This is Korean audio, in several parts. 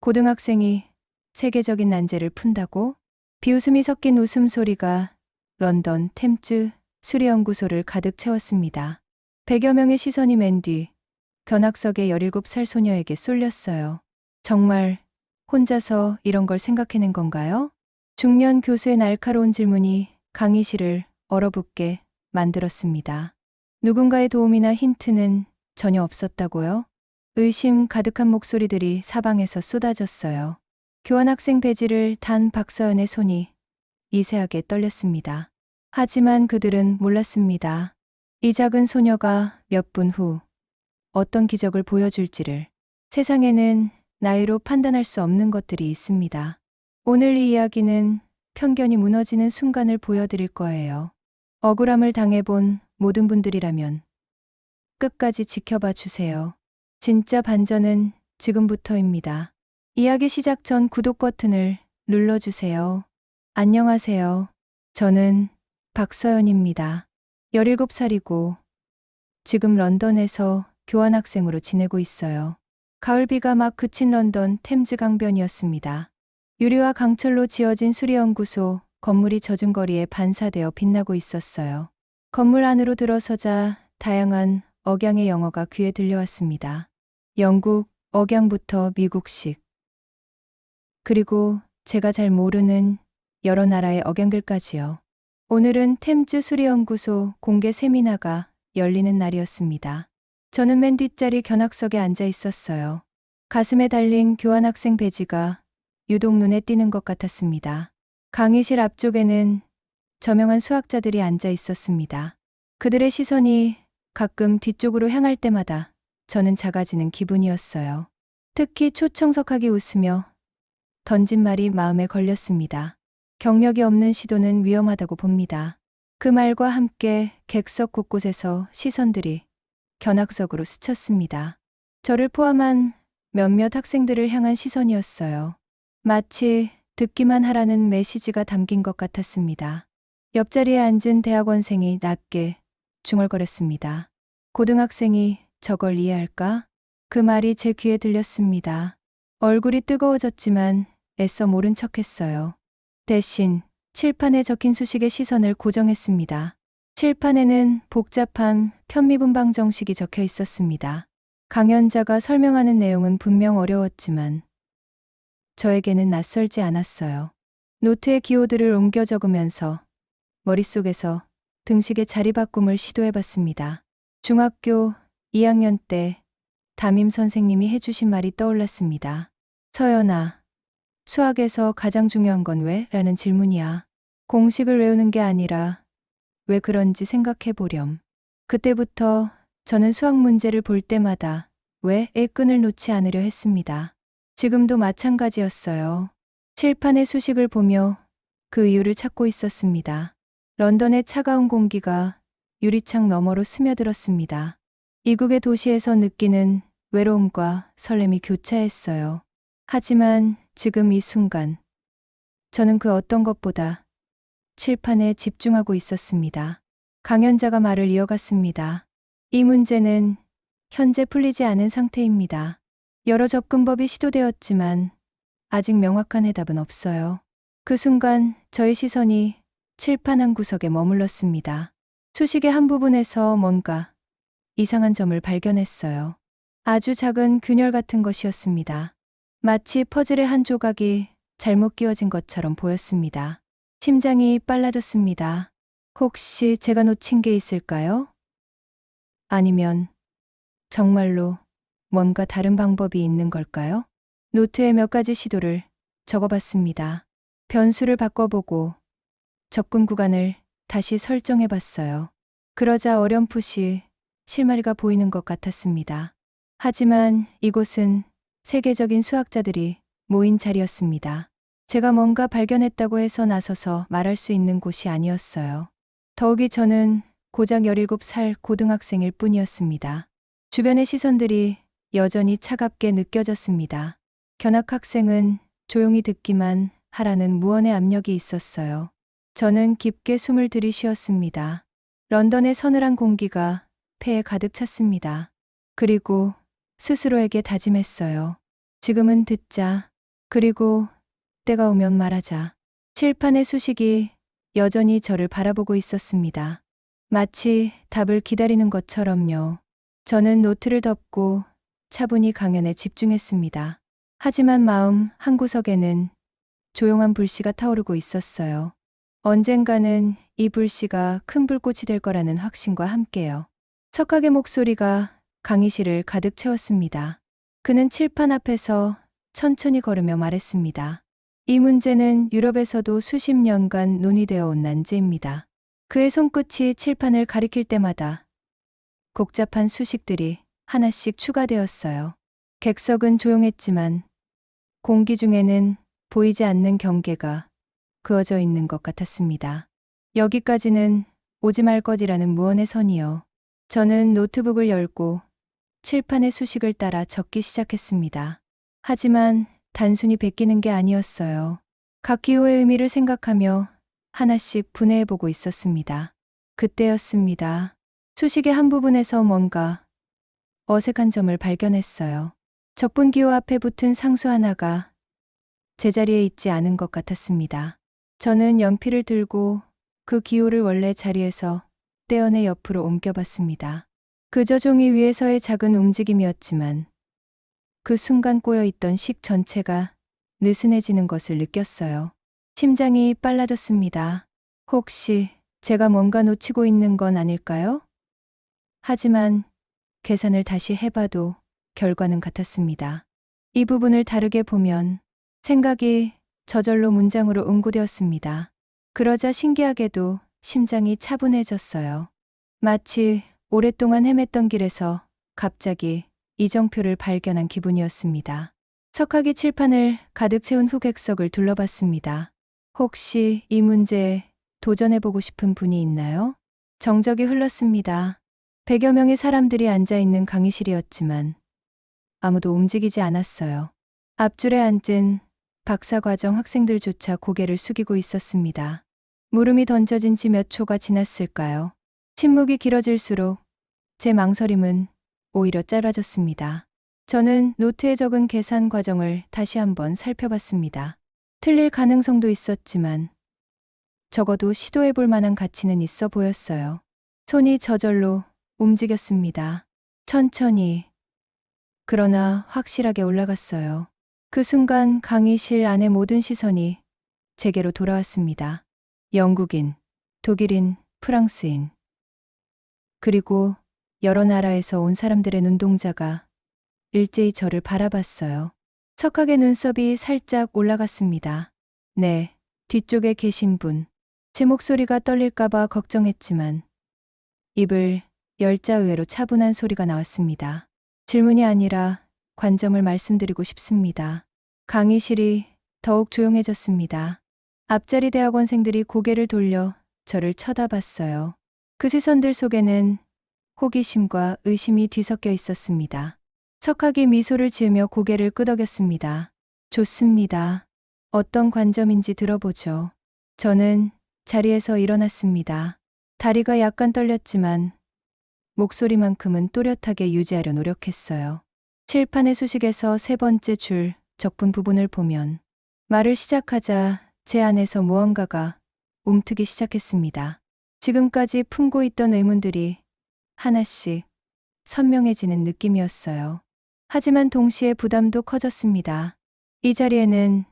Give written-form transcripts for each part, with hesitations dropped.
고등학생이 세계적인 난제를 푼다고? 비웃음이 섞인 웃음소리가 런던 템즈 수리연구소를 가득 채웠습니다. 100여 명의 시선이 맨 뒤 견학석의 17살 소녀에게 쏠렸어요. 정말 혼자서 이런 걸 생각해낸 건가요? 중년 교수의 날카로운 질문이 강의실을 얼어붙게 만들었습니다. 누군가의 도움이나 힌트는 전혀 없었다고요? 의심 가득한 목소리들이 사방에서 쏟아졌어요. 교환학생 배지를 단 박서연의 손이 미세하게 떨렸습니다. 하지만 그들은 몰랐습니다. 이 작은 소녀가 몇 분 후 어떤 기적을 보여줄지를. 세상에는 나이로 판단할 수 없는 것들이 있습니다. 오늘 이 이야기는 편견이 무너지는 순간을 보여드릴 거예요. 억울함을 당해본 모든 분들이라면 끝까지 지켜봐 주세요. 진짜 반전은 지금부터입니다. 이야기 시작 전 구독 버튼을 눌러주세요. 안녕하세요. 저는 박서연입니다. 17살이고 지금 런던에서 교환학생으로 지내고 있어요. 가을비가 막 그친 런던 템즈 강변이었습니다. 유리와 강철로 지어진 수리연구소 건물이 젖은 거리에 반사되어 빛나고 있었어요. 건물 안으로 들어서자 다양한 억양의 영어가 귀에 들려왔습니다. 영국 억양부터 미국식, 그리고 제가 잘 모르는 여러 나라의 억양들까지요. 오늘은 템즈 수리연구소 공개 세미나가 열리는 날이었습니다. 저는 맨 뒷자리 견학석에 앉아 있었어요. 가슴에 달린 교환학생 배지가 유독 눈에 띄는 것 같았습니다. 강의실 앞쪽에는 저명한 수학자들이 앉아 있었습니다. 그들의 시선이 가끔 뒤쪽으로 향할 때마다 저는 작아지는 기분이었어요. 특히 초청석학이 웃으며 던진 말이 마음에 걸렸습니다. 경력이 없는 시도는 위험하다고 봅니다. 그 말과 함께 객석 곳곳에서 시선들이 견학석으로 스쳤습니다. 저를 포함한 몇몇 학생들을 향한 시선이었어요. 마치 듣기만 하라는 메시지가 담긴 것 같았습니다. 옆자리에 앉은 대학원생이 낮게 중얼거렸습니다. 고등학생이 저걸 이해할까? 그 말이 제 귀에 들렸습니다. 얼굴이 뜨거워졌지만 애써 모른 척했어요. 대신 칠판에 적힌 수식의 시선을 고정했습니다. 칠판에는 복잡한 편미분방 정식이 적혀 있었습니다. 강연자가 설명하는 내용은 분명 어려웠지만 저에게는 낯설지 않았어요. 노트에 기호들을 옮겨 적으면서 머릿속에서 등식의 자리 바꿈을 시도해봤습니다. 중학교 2학년 때 담임 선생님이 해주신 말이 떠올랐습니다. 서연아, 수학에서 가장 중요한 건 왜? 라는 질문이야. 공식을 외우는 게 아니라 왜 그런지 생각해 보렴. 그때부터 저는 수학 문제를 볼 때마다 왜의 끈을 놓지 않으려 했습니다. 지금도 마찬가지였어요. 칠판의 수식을 보며 그 이유를 찾고 있었습니다. 런던의 차가운 공기가 유리창 너머로 스며들었습니다. 이국의 도시에서 느끼는 외로움과 설렘이 교차했어요. 하지만 지금 이 순간 저는 그 어떤 것보다 칠판에 집중하고 있었습니다. 강연자가 말을 이어갔습니다. 이 문제는 현재 풀리지 않은 상태입니다. 여러 접근법이 시도되었지만 아직 명확한 해답은 없어요. 그 순간 저의 시선이 칠판 한 구석에 머물렀습니다. 수식의 한 부분에서 뭔가 이상한 점을 발견했어요. 아주 작은 균열 같은 것이었습니다. 마치 퍼즐의 한 조각이 잘못 끼워진 것처럼 보였습니다. 심장이 빨라졌습니다. 혹시 제가 놓친 게 있을까요? 아니면 정말로 뭔가 다른 방법이 있는 걸까요? 노트에 몇 가지 시도를 적어봤습니다. 변수를 바꿔보고 접근 구간을 다시 설정해봤어요. 그러자 어렴풋이 실마리가 보이는 것 같았습니다. 하지만 이곳은 세계적인 수학자들이 모인 자리였습니다. 제가 뭔가 발견했다고 해서 나서서 말할 수 있는 곳이 아니었어요. 더욱이 저는 고작 17살 고등학생일 뿐이었습니다. 주변의 시선들이 여전히 차갑게 느껴졌습니다. 견학학생은 조용히 듣기만 하라는 무언의 압력이 있었어요. 저는 깊게 숨을 들이쉬었습니다. 런던의 서늘한 공기가 폐에 가득 찼습니다. 그리고 스스로에게 다짐했어요. 지금은 듣자. 그리고 때가 오면 말하자. 칠판의 수식이 여전히 저를 바라보고 있었습니다. 마치 답을 기다리는 것처럼요. 저는 노트를 덮고 차분히 강연에 집중했습니다. 하지만 마음 한구석에는 조용한 불씨가 타오르고 있었어요. 언젠가는 이 불씨가 큰 불꽃이 될 거라는 확신과 함께요. 석학의 목소리가 강의실을 가득 채웠습니다. 그는 칠판 앞에서 천천히 걸으며 말했습니다. 이 문제는 유럽에서도 수십 년간 논의되어 온 난제입니다. 그의 손끝이 칠판을 가리킬 때마다 복잡한 수식들이 하나씩 추가되었어요. 객석은 조용했지만 공기 중에는 보이지 않는 경계가 그어져 있는 것 같았습니다. 여기까지는 오지 말 것이라는 무언의 선이요. 저는 노트북을 열고 칠판의 수식을 따라 적기 시작했습니다. 하지만 단순히 베끼는 게 아니었어요. 각 기호의 의미를 생각하며 하나씩 분해해보고 있었습니다. 그때였습니다. 수식의 한 부분에서 뭔가 어색한 점을 발견했어요. 적분 기호 앞에 붙은 상수 하나가 제자리에 있지 않은 것 같았습니다. 저는 연필을 들고 그 기호를 원래 자리에서 떼어내 옆으로 옮겨봤습니다. 그저 종이 위에서의 작은 움직임이었지만 그 순간 꼬여있던 식 전체가 느슨해지는 것을 느꼈어요. 심장이 빨라졌습니다. 혹시 제가 뭔가 놓치고 있는 건 아닐까요? 하지만 계산을 다시 해봐도 결과는 같았습니다. 이 부분을 다르게 보면 생각이 저절로 문장으로 응고되었습니다. 그러자 신기하게도 심장이 차분해졌어요. 마치 오랫동안 헤맸던 길에서 갑자기 이정표를 발견한 기분이었습니다. 석학이 칠판을 가득 채운 후객석을 둘러봤습니다. 혹시 이 문제에 도전해보고 싶은 분이 있나요? 정적이 흘렀습니다. 100여 명의 사람들이 앉아있는 강의실이었지만 아무도 움직이지 않았어요. 앞줄에 앉은 박사과정 학생들조차 고개를 숙이고 있었습니다. 물음이 던져진 지 몇 초가 지났을까요? 침묵이 길어질수록 제 망설임은 오히려 짧아졌습니다. 저는 노트에 적은 계산 과정을 다시 한번 살펴봤습니다. 틀릴 가능성도 있었지만 적어도 시도해볼 만한 가치는 있어 보였어요. 손이 저절로 움직였습니다. 천천히, 그러나 확실하게 올라갔어요. 그 순간 강의실 안의 모든 시선이 제게로 돌아왔습니다. 영국인, 독일인, 프랑스인, 그리고 여러 나라에서 온 사람들의 눈동자가 일제히 저를 바라봤어요. 석학의 눈썹이 살짝 올라갔습니다. 네, 뒤쪽에 계신 분. 제 목소리가 떨릴까봐 걱정했지만 입을 열자 의외로 차분한 소리가 나왔습니다. 질문이 아니라 관점을 말씀드리고 싶습니다. 강의실이 더욱 조용해졌습니다. 앞자리 대학원생들이 고개를 돌려 저를 쳐다봤어요. 그 시선들 속에는 호기심과 의심이 뒤섞여 있었습니다. 석학이 미소를 지으며 고개를 끄덕였습니다. 좋습니다. 어떤 관점인지 들어보죠. 저는 자리에서 일어났습니다. 다리가 약간 떨렸지만 목소리만큼은 또렷하게 유지하려 노력했어요. 칠판의 수식에서 세 번째 줄 적분 부분을 보면 말을 시작하자 제 안에서 무언가가 움트기 시작했습니다. 지금까지 품고 있던 의문들이 하나씩 선명해지는 느낌이었어요. 하지만 동시에 부담도 커졌습니다. 이 자리에는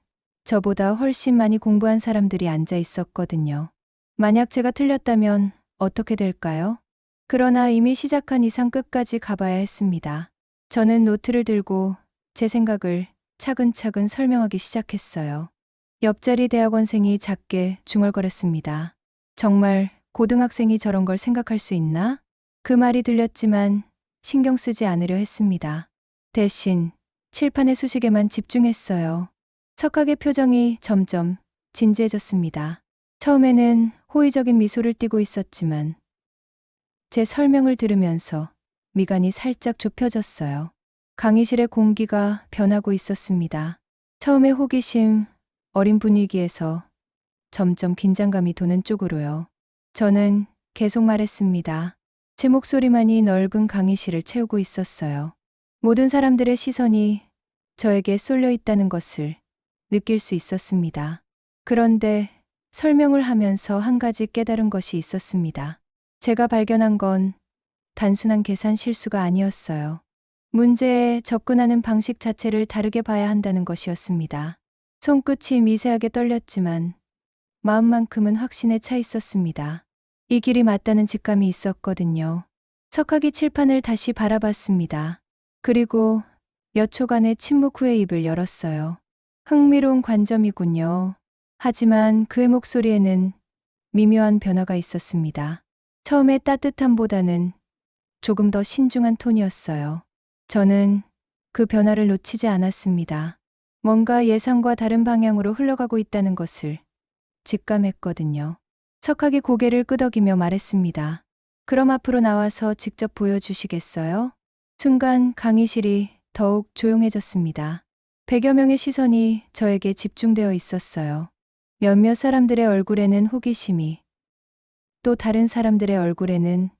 저보다 훨씬 많이 공부한 사람들이 앉아 있었거든요. 만약 제가 틀렸다면 어떻게 될까요? 그러나 이미 시작한 이상 끝까지 가봐야 했습니다. 저는 노트를 들고 제 생각을 차근차근 설명하기 시작했어요. 옆자리 대학원생이 작게 중얼거렸습니다. 정말 고등학생이 저런 걸 생각할 수 있나? 그 말이 들렸지만 신경 쓰지 않으려 했습니다. 대신 칠판의 수식에만 집중했어요. 석학의 표정이 점점 진지해졌습니다. 처음에는 호의적인 미소를 띠고 있었지만 제 설명을 들으면서 미간이 살짝 좁혀졌어요. 강의실의 공기가 변하고 있었습니다. 처음에 호기심, 어린 분위기에서 점점 긴장감이 도는 쪽으로요. 저는 계속 말했습니다. 제 목소리만이 넓은 강의실을 채우고 있었어요. 모든 사람들의 시선이 저에게 쏠려 있다는 것을 느낄 수 있었습니다. 그런데 설명을 하면서 한 가지 깨달은 것이 있었습니다. 제가 발견한 건 단순한 계산 실수가 아니었어요. 문제에 접근하는 방식 자체를 다르게 봐야 한다는 것이었습니다. 손끝이 미세하게 떨렸지만 마음만큼은 확신에 차 있었습니다. 이 길이 맞다는 직감이 있었거든요. 석학이 칠판을 다시 바라봤습니다. 그리고 몇 초간의 침묵 후에 입을 열었어요. 흥미로운 관점이군요. 하지만 그의 목소리에는 미묘한 변화가 있었습니다. 처음의 따뜻함보다는 조금 더 신중한 톤이었어요. 저는 그 변화를 놓치지 않았습니다. 뭔가 예상과 다른 방향으로 흘러가고 있다는 것을 직감했거든요. 석학이 고개를 끄덕이며 말했습니다. 그럼 앞으로 나와서 직접 보여주시겠어요? 순간 강의실이 더욱 조용해졌습니다. 100여 명의 시선이 저에게 집중되어 있었어요. 몇몇 사람들의 얼굴에는 호기심이, 또 다른 사람들의 얼굴에는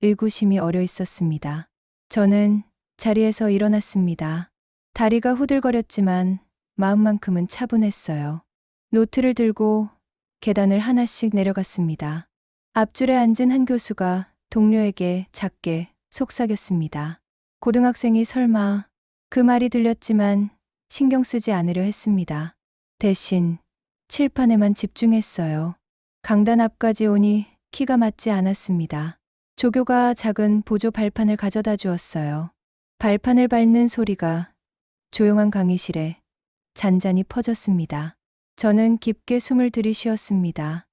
의구심이 어려 있었습니다. 저는 자리에서 일어났습니다. 다리가 후들거렸지만 마음만큼은 차분했어요. 노트를 들고 계단을 하나씩 내려갔습니다. 앞줄에 앉은 한 교수가 동료에게 작게 속삭였습니다. 고등학생이 설마. 그 말이 들렸지만 신경 쓰지 않으려 했습니다. 대신 칠판에만 집중했어요. 강단 앞까지 오니 키가 맞지 않았습니다. 조교가 작은 보조 발판을 가져다 주었어요. 발판을 밟는 소리가 조용한 강의실에 잔잔히 퍼졌습니다. 저는 깊게 숨을 들이쉬었습니다.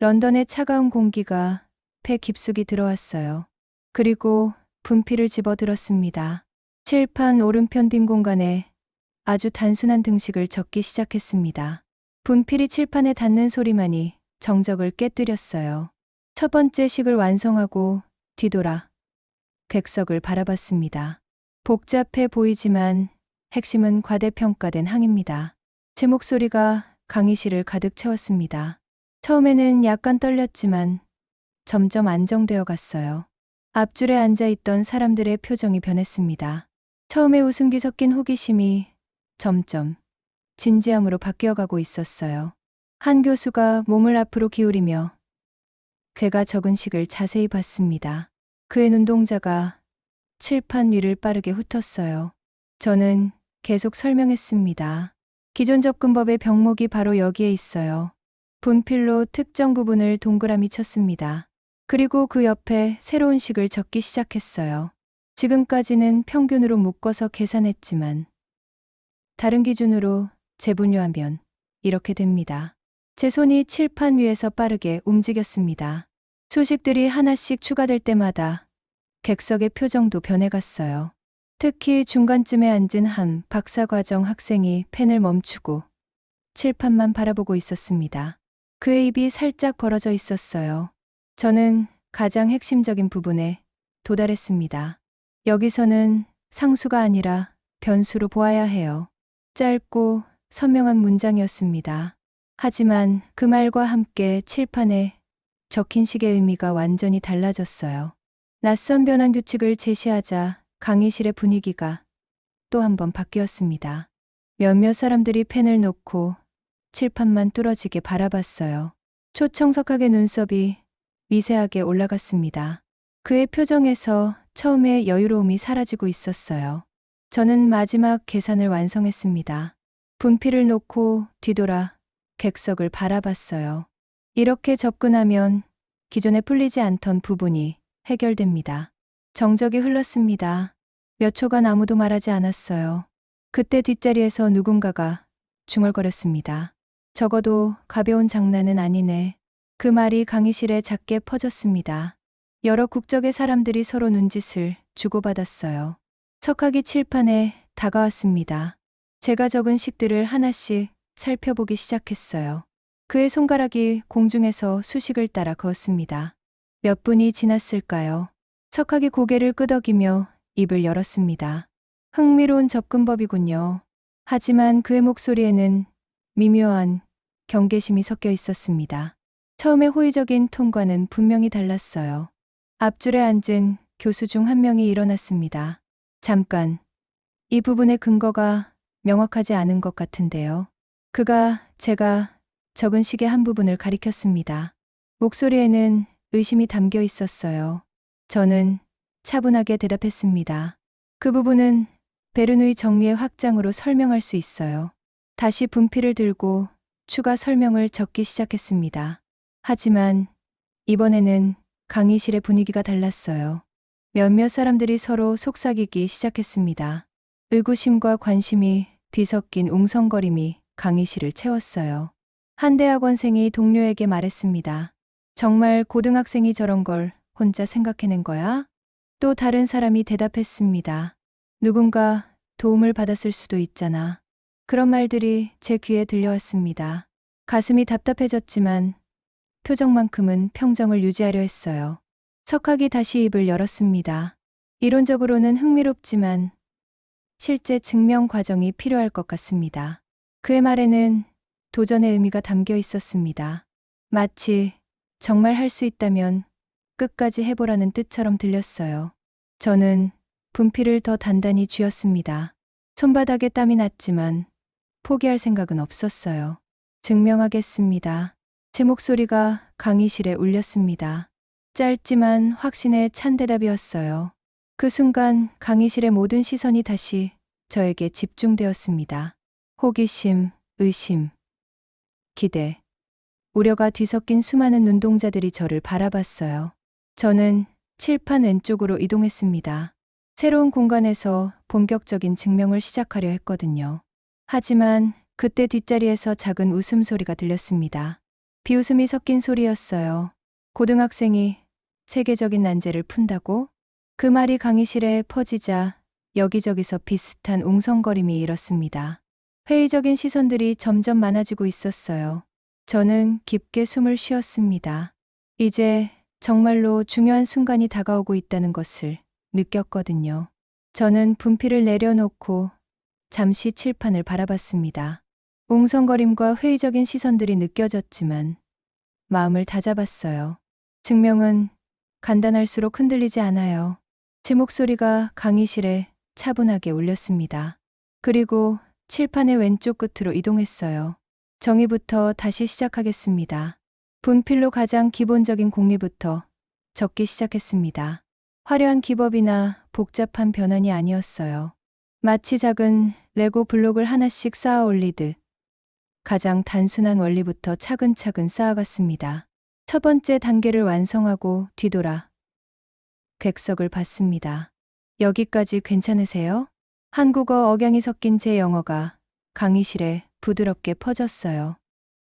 런던의 차가운 공기가 폐 깊숙이 들어왔어요. 그리고 분필을 집어들었습니다. 칠판 오른편 빈 공간에 아주 단순한 등식을 적기 시작했습니다. 분필이 칠판에 닿는 소리만이 정적을 깨뜨렸어요. 첫 번째 식을 완성하고 뒤돌아 객석을 바라봤습니다. 복잡해 보이지만 핵심은 과대평가된 항입니다. 제 목소리가 강의실을 가득 채웠습니다. 처음에는 약간 떨렸지만 점점 안정되어 갔어요. 앞줄에 앉아있던 사람들의 표정이 변했습니다. 처음에 웃음기 섞인 호기심이 점점 진지함으로 바뀌어가고 있었어요. 한 교수가 몸을 앞으로 기울이며 제가 적은 식을 자세히 봤습니다. 그의 눈동자가 칠판 위를 빠르게 훑었어요. 저는 계속 설명했습니다. 기존 접근법의 병목이 바로 여기에 있어요. 분필로 특정 부분을 동그라미 쳤습니다. 그리고 그 옆에 새로운 식을 적기 시작했어요. 지금까지는 평균으로 묶어서 계산했지만 다른 기준으로 재분류하면 이렇게 됩니다. 제 손이 칠판 위에서 빠르게 움직였습니다. 수식들이 하나씩 추가될 때마다 객석의 표정도 변해갔어요. 특히 중간쯤에 앉은 한 박사과정 학생이 펜을 멈추고 칠판만 바라보고 있었습니다. 그의 입이 살짝 벌어져 있었어요. 저는 가장 핵심적인 부분에 도달했습니다. 여기서는 상수가 아니라 변수로 보아야 해요. 짧고 선명한 문장이었습니다. 하지만 그 말과 함께 칠판에 적힌 식의 의미가 완전히 달라졌어요. 낯선 변환 규칙을 제시하자 강의실의 분위기가 또 한 번 바뀌었습니다. 몇몇 사람들이 펜을 놓고 칠판만 뚫어지게 바라봤어요. 초청석학의 눈썹이 미세하게 올라갔습니다. 그의 표정에서 처음의 여유로움이 사라지고 있었어요. 저는 마지막 계산을 완성했습니다. 분필을 놓고 뒤돌아 객석을 바라봤어요. 이렇게 접근하면 기존에 풀리지 않던 부분이 해결됩니다. 정적이 흘렀습니다. 몇 초간 아무도 말하지 않았어요. 그때 뒷자리에서 누군가가 중얼거렸습니다. 적어도 가벼운 장난은 아니네. 그 말이 강의실에 작게 퍼졌습니다. 여러 국적의 사람들이 서로 눈짓을 주고받았어요. 석학이 칠판에 다가왔습니다. 제가 적은 식들을 하나씩 살펴보기 시작했어요. 그의 손가락이 공중에서 수식을 따라 그었습니다. 몇 분이 지났을까요? 석학이 고개를 끄덕이며 입을 열었습니다. 흥미로운 접근법이군요. 하지만 그의 목소리에는 미묘한 경계심이 섞여 있었습니다. 처음에 호의적인 톤과는 분명히 달랐어요. 앞줄에 앉은 교수 중 한 명이 일어났습니다. 잠깐, 이 부분의 근거가 명확하지 않은 것 같은데요. 그가 제가 적은 식의 한 부분을 가리켰습니다. 목소리에는 의심이 담겨 있었어요. 저는 차분하게 대답했습니다. 그 부분은 베르누이 정리의 확장으로 설명할 수 있어요. 다시 분필을 들고 추가 설명을 적기 시작했습니다. 하지만 이번에는 강의실의 분위기가 달랐어요. 몇몇 사람들이 서로 속삭이기 시작했습니다. 의구심과 관심이 뒤섞인 웅성거림이 강의실을 채웠어요. 한 대학원생이 동료에게 말했습니다. 정말 고등학생이 저런 걸 혼자 생각해낸 거야? 또 다른 사람이 대답했습니다. 누군가 도움을 받았을 수도 있잖아. 그런 말들이 제 귀에 들려왔습니다. 가슴이 답답해졌지만 표정만큼은 평정을 유지하려 했어요. 석학이 다시 입을 열었습니다. 이론적으로는 흥미롭지만 실제 증명 과정이 필요할 것 같습니다. 그의 말에는 도전의 의미가 담겨 있었습니다. 마치 정말 할 수 있다면 끝까지 해보라는 뜻처럼 들렸어요. 저는 분필을 더 단단히 쥐었습니다. 손바닥에 땀이 났지만 포기할 생각은 없었어요. 증명하겠습니다. 제 목소리가 강의실에 울렸습니다. 짧지만 확신에 찬 대답이었어요. 그 순간 강의실의 모든 시선이 다시 저에게 집중되었습니다. 호기심, 의심, 기대, 우려가 뒤섞인 수많은 눈동자들이 저를 바라봤어요. 저는 칠판 왼쪽으로 이동했습니다. 새로운 공간에서 본격적인 증명을 시작하려 했거든요. 하지만 그때 뒷자리에서 작은 웃음소리가 들렸습니다. 비웃음이 섞인 소리였어요. 고등학생이 세계적인 난제를 푼다고? 그 말이 강의실에 퍼지자 여기저기서 비슷한 웅성거림이 일었습니다. 회의적인 시선들이 점점 많아지고 있었어요. 저는 깊게 숨을 쉬었습니다. 이제 정말로 중요한 순간이 다가오고 있다는 것을 느꼈거든요. 저는 분필을 내려놓고 잠시 칠판을 바라봤습니다. 웅성거림과 회의적인 시선들이 느껴졌지만 마음을 다잡았어요. 증명은 간단할수록 흔들리지 않아요. 제 목소리가 강의실에 차분하게 울렸습니다. 그리고 칠판의 왼쪽 끝으로 이동했어요. 정의부터 다시 시작하겠습니다. 분필로 가장 기본적인 공리부터 적기 시작했습니다. 화려한 기법이나 복잡한 변환이 아니었어요. 마치 작은 레고 블록을 하나씩 쌓아 올리듯 가장 단순한 원리부터 차근차근 쌓아갔습니다. 첫 번째 단계를 완성하고 뒤돌아 객석을 봤습니다. 여기까지 괜찮으세요? 한국어 억양이 섞인 제 영어가 강의실에 부드럽게 퍼졌어요.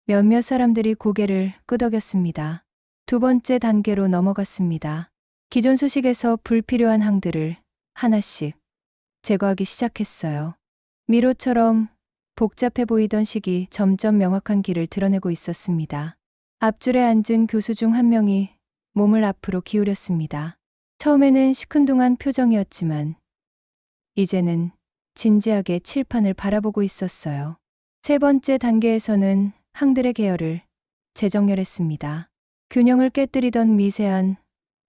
몇몇 사람들이 고개를 끄덕였습니다. 두 번째 단계로 넘어갔습니다. 기존 수식에서 불필요한 항들을 하나씩 제거하기 시작했어요. 미로처럼 복잡해 보이던 식이 점점 명확한 길을 드러내고 있었습니다. 앞줄에 앉은 교수 중 한 명이 몸을 앞으로 기울였습니다. 처음에는 시큰둥한 표정이었지만 이제는 진지하게 칠판을 바라보고 있었어요. 세 번째 단계에서는 항들의 계열을 재정렬했습니다. 균형을 깨뜨리던 미세한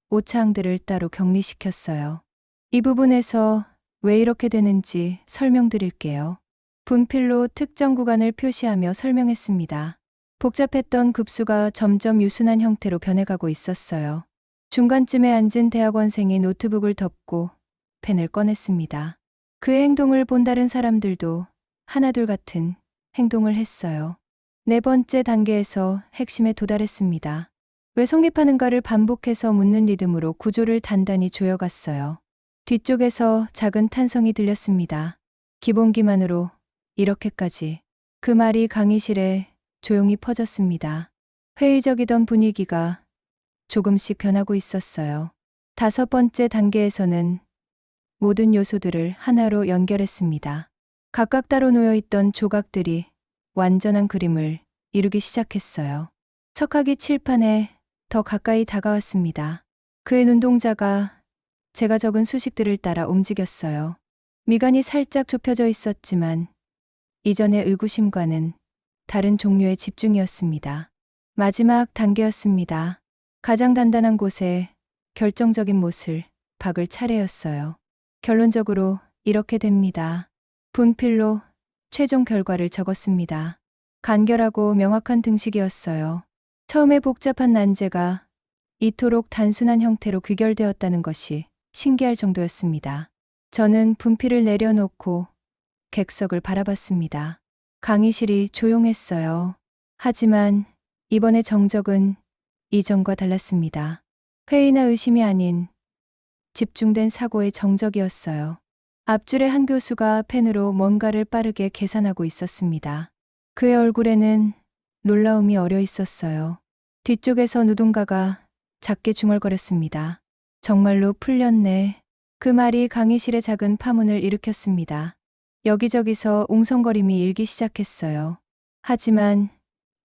오차항들을 따로 격리시켰어요. 이 부분에서 왜 이렇게 되는지 설명드릴게요. 분필로 특정 구간을 표시하며 설명했습니다. 복잡했던 급수가 점점 유순한 형태로 변해가고 있었어요. 중간쯤에 앉은 대학원생이 노트북을 덮고 펜을 꺼냈습니다. 그의 행동을 본 다른 사람들도 하나둘 같은 행동을 했어요. 네 번째 단계에서 핵심에 도달했습니다. 왜 성립하는가를 반복해서 묻는 리듬으로 구조를 단단히 조여갔어요. 뒤쪽에서 작은 탄성이 들렸습니다. 기본기만으로 이렇게까지. 그 말이 강의실에 조용히 퍼졌습니다. 회의적이던 분위기가 조금씩 변하고 있었어요. 다섯 번째 단계에서는 모든 요소들을 하나로 연결했습니다. 각각 따로 놓여있던 조각들이 완전한 그림을 이루기 시작했어요. 석학이 칠판에 더 가까이 다가왔습니다. 그의 눈동자가 제가 적은 수식들을 따라 움직였어요. 미간이 살짝 좁혀져 있었지만 이전의 의구심과는 다른 종류의 집중이었습니다. 마지막 단계였습니다. 가장 단단한 곳에 결정적인 못을 박을 차례였어요. 결론적으로 이렇게 됩니다. 분필로 최종 결과를 적었습니다. 간결하고 명확한 등식이었어요. 처음에 복잡한 난제가 이토록 단순한 형태로 귀결되었다는 것이 신기할 정도였습니다. 저는 분필을 내려놓고 객석을 바라봤습니다. 강의실이 조용했어요. 하지만 이번의 정적은 이전과 달랐습니다. 회의나 의심이 아닌 집중된 사고의 정적이었어요. 앞줄의 한 교수가 펜으로 뭔가를 빠르게 계산하고 있었습니다. 그의 얼굴에는 놀라움이 어려 있었어요. 뒤쪽에서 누군가가 작게 중얼거렸습니다. 정말로 풀렸네. 그 말이 강의실의 작은 파문을 일으켰습니다. 여기저기서 웅성거림이 일기 시작했어요. 하지만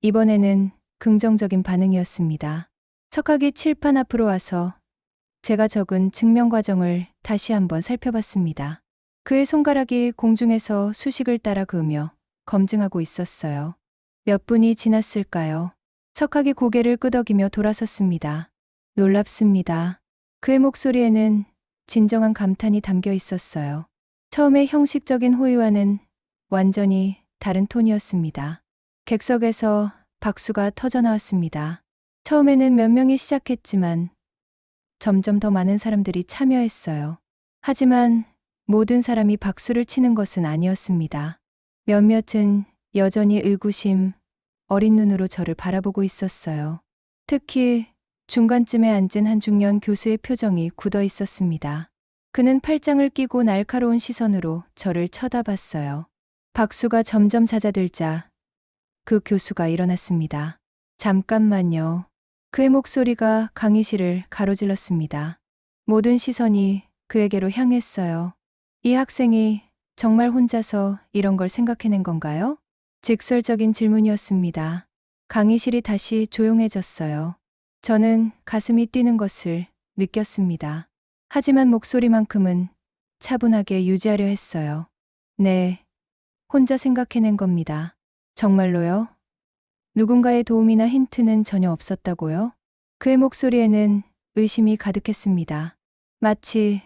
이번에는 긍정적인 반응이었습니다. 석학이 칠판 앞으로 와서 제가 적은 증명 과정을 다시 한번 살펴봤습니다. 그의 손가락이 공중에서 수식을 따라 그으며 검증하고 있었어요. 몇 분이 지났을까요? 석학이 고개를 끄덕이며 돌아섰습니다. 놀랍습니다. 그의 목소리에는 진정한 감탄이 담겨 있었어요. 처음에 형식적인 호의와는 완전히 다른 톤이었습니다. 객석에서 박수가 터져나왔습니다. 처음에는 몇 명이 시작했지만 점점 더 많은 사람들이 참여했어요. 하지만 모든 사람이 박수를 치는 것은 아니었습니다. 몇몇은 여전히 의구심, 어린 눈으로 저를 바라보고 있었어요. 특히 중간쯤에 앉은 한 중년 교수의 표정이 굳어 있었습니다. 그는 팔짱을 끼고 날카로운 시선으로 저를 쳐다봤어요. 박수가 점점 잦아들자 그 교수가 일어났습니다. 잠깐만요. 그의 목소리가 강의실을 가로질렀습니다. 모든 시선이 그에게로 향했어요. 이 학생이 정말 혼자서 이런 걸 생각해낸 건가요? 직설적인 질문이었습니다. 강의실이 다시 조용해졌어요. 저는 가슴이 뛰는 것을 느꼈습니다. 하지만 목소리만큼은 차분하게 유지하려 했어요. 네, 혼자 생각해낸 겁니다. 정말로요? 누군가의 도움이나 힌트는 전혀 없었다고요? 그의 목소리에는 의심이 가득했습니다. 마치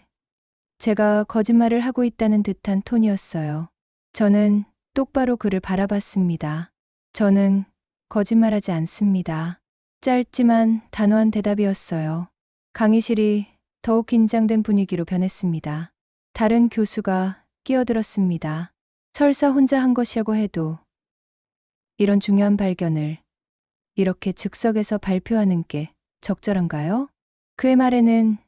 제가 거짓말을 하고 있다는 듯한 톤이었어요. 저는 똑바로 그를 바라봤습니다. 저는 거짓말하지 않습니다. 짧지만 단호한 대답이었어요. 강의실이 더욱 긴장된 분위기로 변했습니다. 다른 교수가 끼어들었습니다. 설사 혼자 한 것이라고 해도 이런 중요한 발견을 이렇게 즉석에서 발표하는 게 적절한가요? 그의 말에는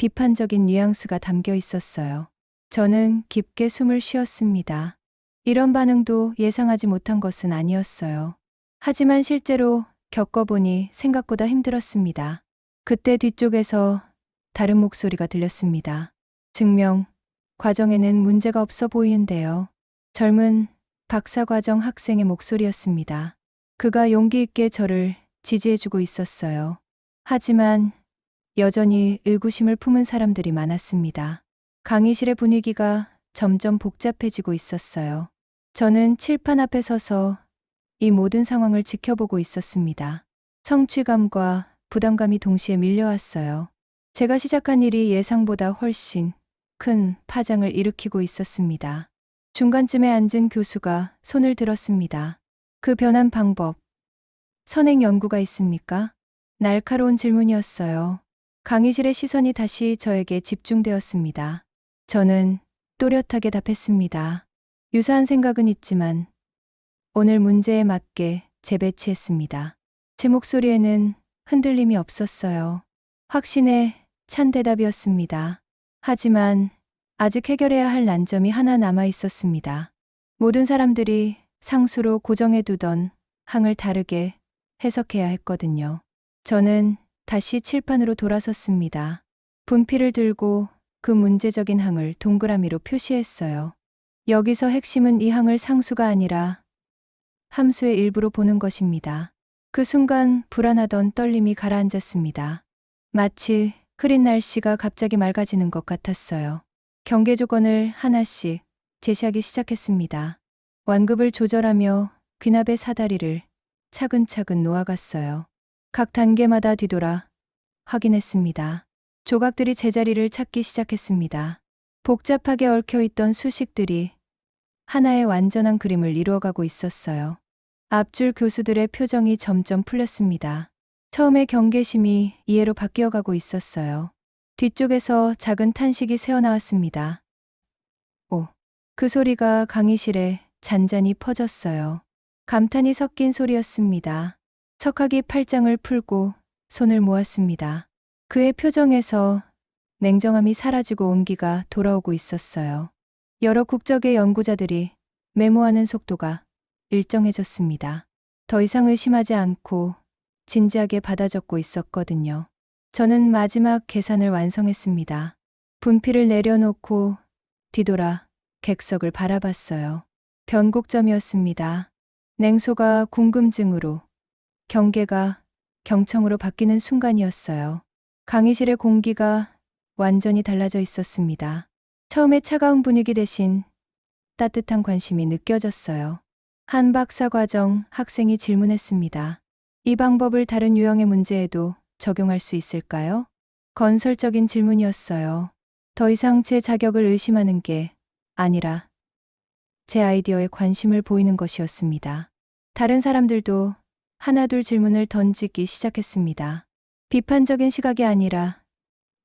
비판적인 뉘앙스가 담겨 있었어요. 저는 깊게 숨을 쉬었습니다. 이런 반응도 예상하지 못한 것은 아니었어요. 하지만 실제로 겪어보니 생각보다 힘들었습니다. 그때 뒤쪽에서 다른 목소리가 들렸습니다. 증명 과정에는 문제가 없어 보이는데요. 젊은 박사과정 학생의 목소리였습니다. 그가 용기 있게 저를 지지해주고 있었어요. 하지만 여전히 의구심을 품은 사람들이 많았습니다. 강의실의 분위기가 점점 복잡해지고 있었어요. 저는 칠판 앞에 서서 이 모든 상황을 지켜보고 있었습니다. 성취감과 부담감이 동시에 밀려왔어요. 제가 시작한 일이 예상보다 훨씬 큰 파장을 일으키고 있었습니다. 중간쯤에 앉은 교수가 손을 들었습니다. 그 변한 방법, 선행 연구가 있습니까? 날카로운 질문이었어요. 강의실의 시선이 다시 저에게 집중되었습니다. 저는 또렷하게 답했습니다. 유사한 생각은 있지만 오늘 문제에 맞게 재배치했습니다. 제 목소리에는 흔들림이 없었어요. 확신에 찬 대답이었습니다. 하지만 아직 해결해야 할 난점이 하나 남아 있었습니다. 모든 사람들이 상수로 고정해두던 항을 다르게 해석해야 했거든요. 저는 다시 칠판으로 돌아섰습니다. 분필을 들고 그 문제적인 항을 동그라미로 표시했어요. 여기서 핵심은 이 항을 상수가 아니라 함수의 일부로 보는 것입니다. 그 순간 불안하던 떨림이 가라앉았습니다. 마치 흐린 날씨가 갑자기 맑아지는 것 같았어요. 경계 조건을 하나씩 제시하기 시작했습니다. 완급을 조절하며 귀납의 사다리를 차근차근 놓아갔어요. 각 단계마다 뒤돌아 확인했습니다. 조각들이 제자리를 찾기 시작했습니다. 복잡하게 얽혀있던 수식들이 하나의 완전한 그림을 이루어가고 있었어요. 앞줄 교수들의 표정이 점점 풀렸습니다. 처음에 경계심이 이해로 바뀌어가고 있었어요. 뒤쪽에서 작은 탄식이 새어나왔습니다. 오. 그 소리가 강의실에 잔잔히 퍼졌어요. 감탄이 섞인 소리였습니다. 척하기 팔짱을 풀고 손을 모았습니다. 그의 표정에서 냉정함이 사라지고 온기가 돌아오고 있었어요. 여러 국적의 연구자들이 메모하는 속도가 일정해졌습니다. 더 이상 의심하지 않고 진지하게 받아 적고 있었거든요. 저는 마지막 계산을 완성했습니다. 분필을 내려놓고 뒤돌아 객석을 바라봤어요. 변곡점이었습니다. 냉소가 궁금증으로, 경계가 경청으로 바뀌는 순간이었어요. 강의실의 공기가 완전히 달라져 있었습니다. 처음에 차가운 분위기 대신 따뜻한 관심이 느껴졌어요. 한 박사과정 학생이 질문했습니다. 이 방법을 다른 유형의 문제에도 적용할 수 있을까요? 건설적인 질문이었어요. 더 이상 제 자격을 의심하는 게 아니라 제 아이디어에 관심을 보이는 것이었습니다. 다른 사람들도 하나둘 질문을 던지기 시작했습니다. 비판적인 시각이 아니라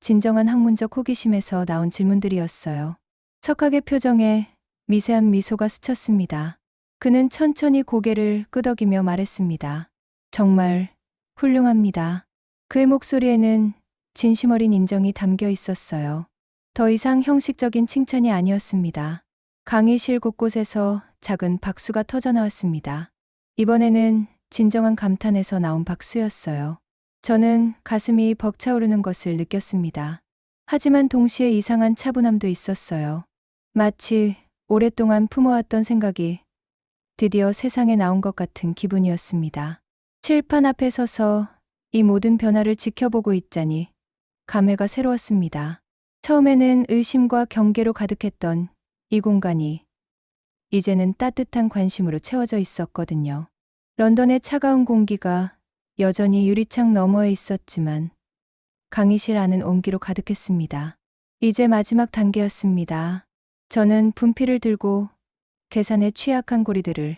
진정한 학문적 호기심에서 나온 질문들이었어요. 석학의 표정에 미세한 미소가 스쳤습니다. 그는 천천히 고개를 끄덕이며 말했습니다. 정말 훌륭합니다. 그의 목소리에는 진심 어린 인정이 담겨 있었어요. 더 이상 형식적인 칭찬이 아니었습니다. 강의실 곳곳에서 작은 박수가 터져나왔습니다. 이번에는 진정한 감탄에서 나온 박수였어요. 저는 가슴이 벅차오르는 것을 느꼈습니다. 하지만 동시에 이상한 차분함도 있었어요. 마치 오랫동안 품어왔던 생각이 드디어 세상에 나온 것 같은 기분이었습니다. 칠판 앞에 서서 이 모든 변화를 지켜보고 있자니 감회가 새로웠습니다. 처음에는 의심과 경계로 가득했던 이 공간이 이제는 따뜻한 관심으로 채워져 있었거든요. 런던의 차가운 공기가 여전히 유리창 너머에 있었지만 강의실 안은 온기로 가득했습니다. 이제 마지막 단계였습니다. 저는 분필을 들고 계산에 취약한 고리들을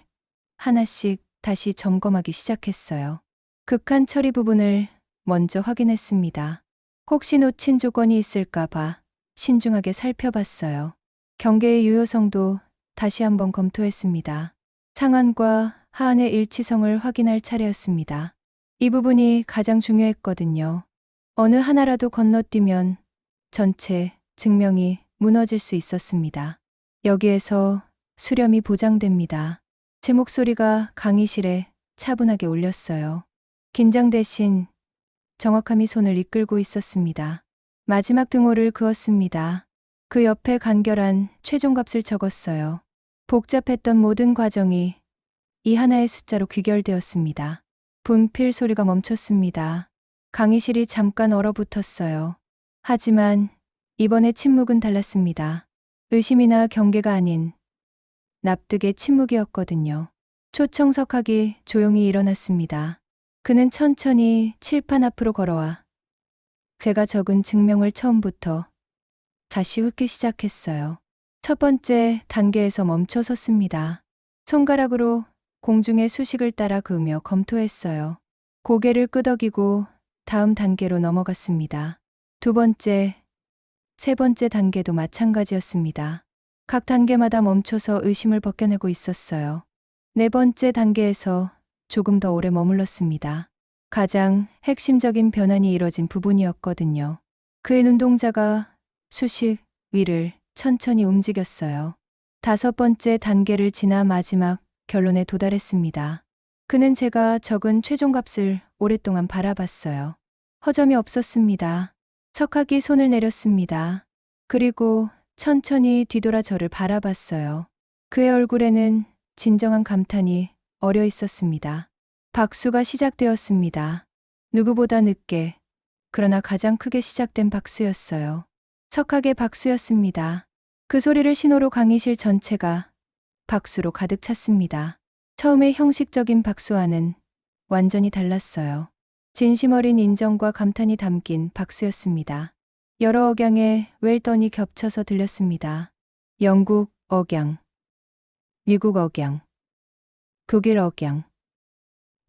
하나씩 다시 점검하기 시작했어요. 극한 처리 부분을 먼저 확인했습니다. 혹시 놓친 조건이 있을까봐 신중하게 살펴봤어요. 경계의 유효성도 다시 한번 검토했습니다. 상한과 하한의 일치성을 확인할 차례였습니다. 이 부분이 가장 중요했거든요. 어느 하나라도 건너뛰면 전체 증명이 무너질 수 있었습니다. 여기에서 수렴이 보장됩니다. 제 목소리가 강의실에 차분하게 울렸어요. 긴장 대신 정확함이 손을 이끌고 있었습니다. 마지막 등호를 그었습니다. 그 옆에 간결한 최종값을 적었어요. 복잡했던 모든 과정이 이 하나의 숫자로 귀결되었습니다. 분필 소리가 멈췄습니다. 강의실이 잠깐 얼어붙었어요. 하지만 이번에 침묵은 달랐습니다. 의심이나 경계가 아닌 납득의 침묵이었거든요. 초청석학이 조용히 일어났습니다. 그는 천천히 칠판 앞으로 걸어와 제가 적은 증명을 처음부터 다시 훑기 시작했어요. 첫 번째 단계에서 멈춰 섰습니다. 손가락으로 공중의 수식을 따라 그으며 검토했어요. 고개를 끄덕이고 다음 단계로 넘어갔습니다. 두 번째, 세 번째 단계도 마찬가지였습니다. 각 단계마다 멈춰서 의심을 벗겨내고 있었어요. 네 번째 단계에서 조금 더 오래 머물렀습니다. 가장 핵심적인 변환이 이뤄진 부분이었거든요. 그의 눈동자가 수식 위를 천천히 움직였어요. 다섯 번째 단계를 지나 마지막 결론에 도달했습니다. 그는 제가 적은 최종값을 오랫동안 바라봤어요. 허점이 없었습니다. 석학이 손을 내렸습니다. 그리고 천천히 뒤돌아 저를 바라봤어요. 그의 얼굴에는 진정한 감탄이 어려 있었습니다. 박수가 시작되었습니다. 누구보다 늦게, 그러나 가장 크게 시작된 박수였어요. 석학의 박수였습니다. 그 소리를 신호로 강의실 전체가 박수로 가득 찼습니다. 처음의 형식적인 박수와는 완전히 달랐어요. 진심 어린 인정과 감탄이 담긴 박수였습니다. 여러 억양의 웰던이 겹쳐서 들렸습니다. 영국 억양, 미국 억양, 독일 억양,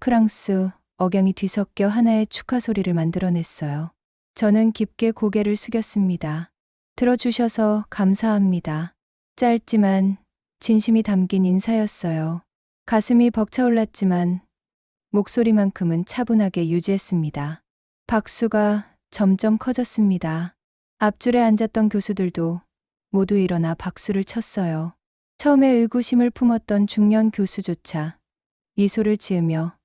프랑스, 억양이 뒤섞여 하나의 축하 소리를 만들어냈어요. 저는 깊게 고개를 숙였습니다. 들어주셔서 감사합니다. 짧지만 진심이 담긴 인사였어요. 가슴이 벅차올랐지만 목소리만큼은 차분하게 유지했습니다. 박수가 점점 커졌습니다. 앞줄에 앉았던 교수들도 모두 일어나 박수를 쳤어요. 처음에 의구심을 품었던 중년 교수조차 미소를 지으며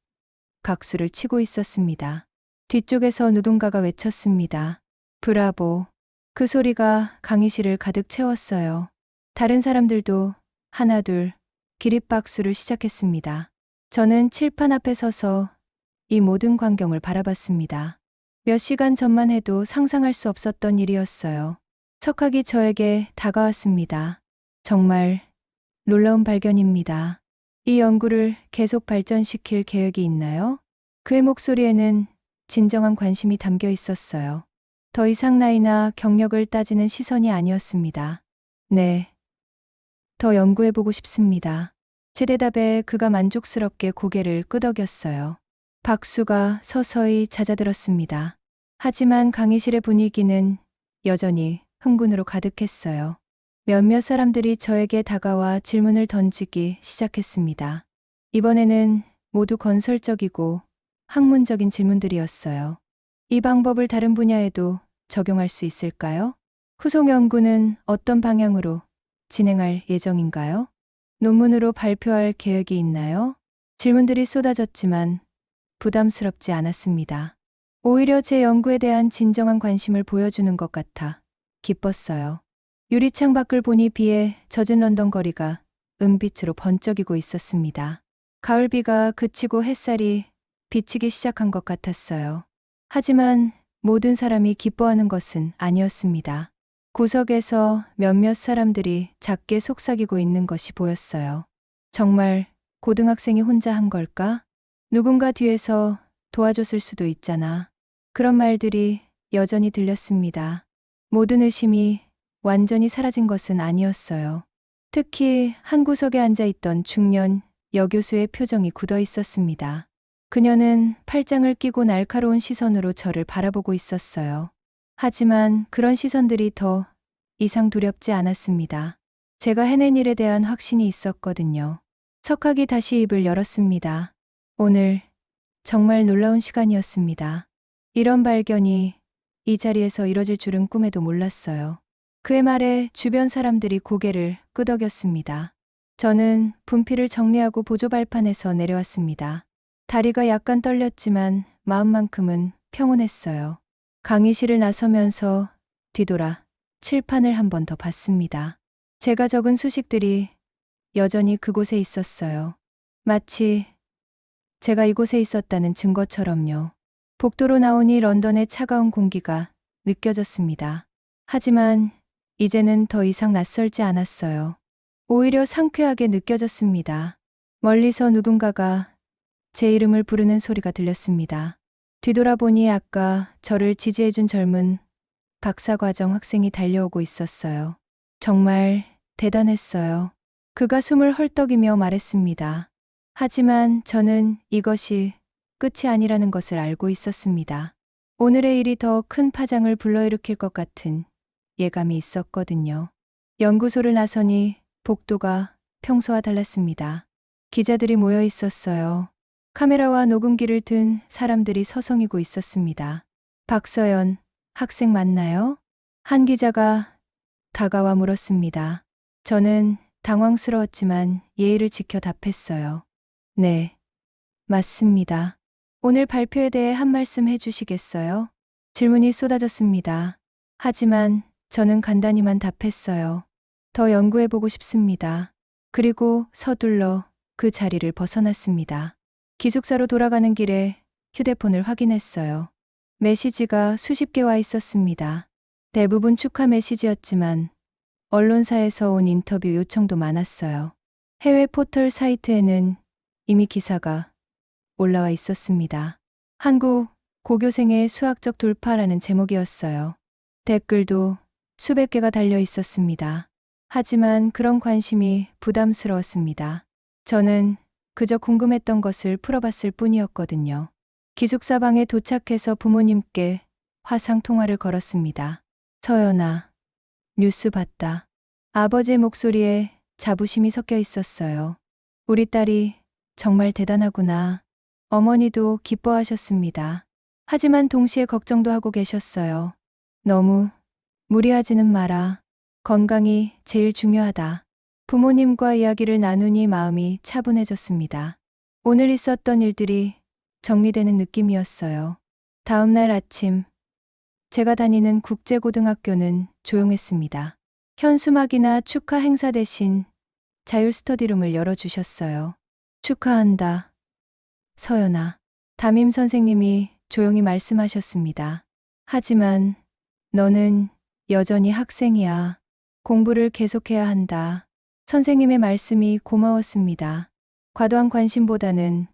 각수를 치고 있었습니다. 뒤쪽에서 누군가가 외쳤습니다. 브라보. 그 소리가 강의실을 가득 채웠어요. 다른 사람들도 하나둘 기립박수를 시작했습니다. 저는 칠판 앞에 서서 이 모든 광경을 바라봤습니다. 몇 시간 전만 해도 상상할 수 없었던 일이었어요. 석학이 저에게 다가왔습니다. 정말 놀라운 발견입니다. 이 연구를 계속 발전시킬 계획이 있나요? 그의 목소리에는 진정한 관심이 담겨 있었어요. 더 이상 나이나 경력을 따지는 시선이 아니었습니다. 네. 더 연구해보고 싶습니다. 제 대답에 그가 만족스럽게 고개를 끄덕였어요. 박수가 서서히 잦아들었습니다. 하지만 강의실의 분위기는 여전히 흥분으로 가득했어요. 몇몇 사람들이 저에게 다가와 질문을 던지기 시작했습니다. 이번에는 모두 건설적이고 학문적인 질문들이었어요. 이 방법을 다른 분야에도 적용할 수 있을까요? 후속 연구는 어떤 방향으로 진행할 예정인가요? 논문으로 발표할 계획이 있나요? 질문들이 쏟아졌지만 부담스럽지 않았습니다. 오히려 제 연구에 대한 진정한 관심을 보여주는 것 같아 기뻤어요. 유리창 밖을 보니 비에 젖은 런던 거리가 은빛으로 번쩍이고 있었습니다. 가을비가 그치고 햇살이 비치기 시작한 것 같았어요. 하지만 모든 사람이 기뻐하는 것은 아니었습니다. 구석에서 몇몇 사람들이 작게 속삭이고 있는 것이 보였어요. 정말 고등학생이 혼자 한 걸까? 누군가 뒤에서 도와줬을 수도 있잖아. 그런 말들이 여전히 들렸습니다. 모든 의심이 완전히 사라진 것은 아니었어요. 특히 한 구석에 앉아있던 중년 여교수의 표정이 굳어 있었습니다. 그녀는 팔짱을 끼고 날카로운 시선으로 저를 바라보고 있었어요. 하지만 그런 시선들이 더 이상 두렵지 않았습니다. 제가 해낸 일에 대한 확신이 있었거든요. 석학이 다시 입을 열었습니다. 오늘 정말 놀라운 시간이었습니다. 이런 발견이 이 자리에서 이뤄질 줄은 꿈에도 몰랐어요. 그의 말에 주변 사람들이 고개를 끄덕였습니다. 저는 분필을 정리하고 보조 발판에서 내려왔습니다. 다리가 약간 떨렸지만 마음만큼은 평온했어요. 강의실을 나서면서 뒤돌아 칠판을 한 번 더 봤습니다. 제가 적은 수식들이 여전히 그곳에 있었어요. 마치 제가 이곳에 있었다는 증거처럼요. 복도로 나오니 런던의 차가운 공기가 느껴졌습니다. 하지만 이제는 더 이상 낯설지 않았어요. 오히려 상쾌하게 느껴졌습니다. 멀리서 누군가가 제 이름을 부르는 소리가 들렸습니다. 뒤돌아보니 아까 저를 지지해준 젊은 박사과정 학생이 달려오고 있었어요. 정말 대단했어요. 그가 숨을 헐떡이며 말했습니다. 하지만 저는 이것이 끝이 아니라는 것을 알고 있었습니다. 오늘의 일이 더 큰 파장을 불러일으킬 것 같은 예감이 있었거든요. 연구소를 나서니 복도가 평소와 달랐습니다. 기자들이 모여 있었어요. 카메라와 녹음기를 든 사람들이 서성이고 있었습니다. 박서연, 학생 맞나요? 한 기자가 다가와 물었습니다. 저는 당황스러웠지만 예의를 지켜 답했어요. 네, 맞습니다. 오늘 발표에 대해 한 말씀 해주시겠어요? 질문이 쏟아졌습니다. 하지만 저는 간단히만 답했어요. 더 연구해보고 싶습니다. 그리고 서둘러 그 자리를 벗어났습니다. 기숙사로 돌아가는 길에 휴대폰을 확인했어요. 메시지가 수십 개 와 있었습니다. 대부분 축하 메시지였지만 언론사에서 온 인터뷰 요청도 많았어요. 해외 포털 사이트에는 이미 기사가 올라와 있었습니다. 한국 고교생의 수학적 돌파라는 제목이었어요. 댓글도 수백 개가 달려 있었습니다. 하지만 그런 관심이 부담스러웠습니다. 저는 그저 궁금했던 것을 풀어봤을 뿐이었거든요. 기숙사 방에 도착해서 부모님께 화상 통화를 걸었습니다. 서연아, 뉴스 봤다. 아버지의 목소리에 자부심이 섞여 있었어요. 우리 딸이 정말 대단하구나. 어머니도 기뻐하셨습니다. 하지만 동시에 걱정도 하고 계셨어요. 너무 무리하지는 마라. 건강이 제일 중요하다. 부모님과 이야기를 나누니 마음이 차분해졌습니다. 오늘 있었던 일들이 정리되는 느낌이었어요. 다음 날 아침, 제가 다니는 국제고등학교는 조용했습니다. 현수막이나 축하 행사 대신 자율 스터디룸을 열어주셨어요. 축하한다, 서연아. 담임 선생님이 조용히 말씀하셨습니다. 하지만 너는 여전히 학생이야. 공부를 계속해야 한다. 선생님의 말씀이 고마웠습니다. 과도한 관심보다는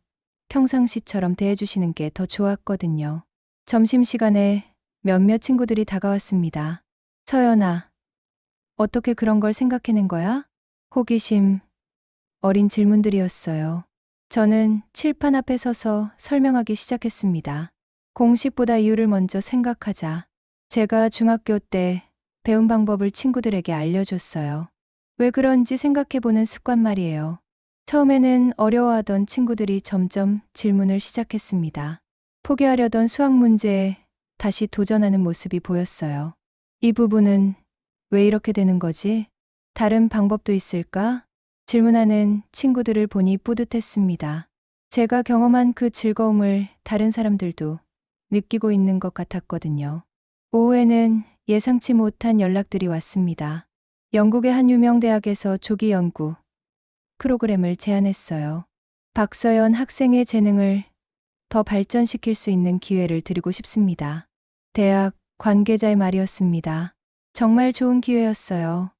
평상시처럼 대해주시는 게 더 좋았거든요. 점심시간에 몇몇 친구들이 다가왔습니다. 서연아, 어떻게 그런 걸 생각해낸 거야? 호기심, 어린 질문들이었어요. 저는 칠판 앞에 서서 설명하기 시작했습니다. 공식보다 이유를 먼저 생각하자. 제가 중학교 때 배운 방법을 친구들에게 알려줬어요. 왜 그런지 생각해보는 습관 말이에요. 처음에는 어려워하던 친구들이 점점 질문을 시작했습니다. 포기하려던 수학 문제에 다시 도전하는 모습이 보였어요. 이 부분은 왜 이렇게 되는 거지? 다른 방법도 있을까? 질문하는 친구들을 보니 뿌듯했습니다. 제가 경험한 그 즐거움을 다른 사람들도 느끼고 있는 것 같았거든요. 오후에는 예상치 못한 연락들이 왔습니다. 영국의 한 유명 대학에서 조기 연구 프로그램을 제안했어요. 박서연 학생의 재능을 더 발전시킬 수 있는 기회를 드리고 싶습니다. 대학 관계자의 말이었습니다. 정말 좋은 기회였어요.